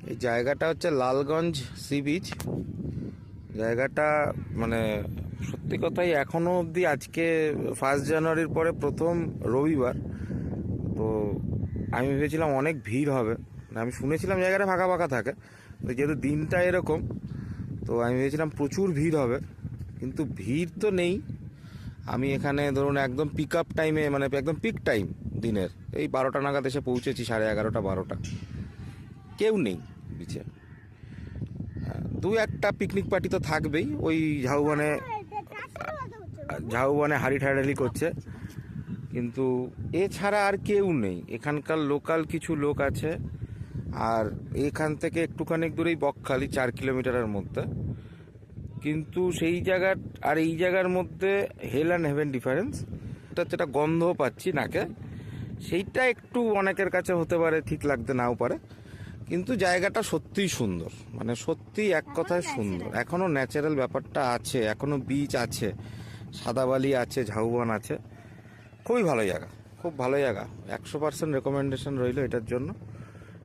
এই জায়গাটা হচ্ছে লালগঞ্জ সি বিচ। জায়গাটা মানে সত্যি কথাই এখনো অবধি, আজকে 1 জানুয়ারির পরে প্রথম রবিবার, তো আমি ভেবেছিলাম অনেক ভিড় হবে। আমি শুনেছিলাম জায়গাটা ফাঁকা ফাঁকা থাকে, তো যেহেতু দিনটা এরকম, তো আমি ভেবেছিলাম প্রচুর ভিড় হবে, কিন্তু ভিড় তো নেই। আমি এখানে ধরুন একদম পিক আপ টাইমে, মানে একদম পিক টাইম দিনের, এই 12টা নাগাদ এসে পৌঁছেছি, 11:30 12টা। কেউ নেই বিচে। দু একটা পিকনিক পার্টি তো থাকবেই, ওই ঝাউবনে হাড়ি ঠাড়ালি করছে, কিন্তু এছাড়া আর কেউ নেই। এখানকার লোকাল কিছু লোক আছে, আর এখান থেকে একটুখানি দূরেই বকখালি, 4 কিলোমিটারের মধ্যে। কিন্তু সেই জায়গার আর এই জায়গার মধ্যে হেল অ্যান্ড হেভেন ডিফারেন্স। এটা যেটা গন্ধ পাচ্ছি নাকে, সেইটা একটু অনেকের কাছে হতে পারে ঠিক লাগতে নাও পারে, কিন্তু জায়গাটা সত্যিই সুন্দর, মানে সত্যি এক কথায় সুন্দর। এখনো ন্যাচারাল ব্যাপারটা আছে, এখনো বিচ আছে, সাদাবালি আছে, ঝাউবন আছে। খুবই ভালো জায়গা, খুব ভালো জায়গা। 100% রেকমেন্ডেশন রইল এটার জন্য।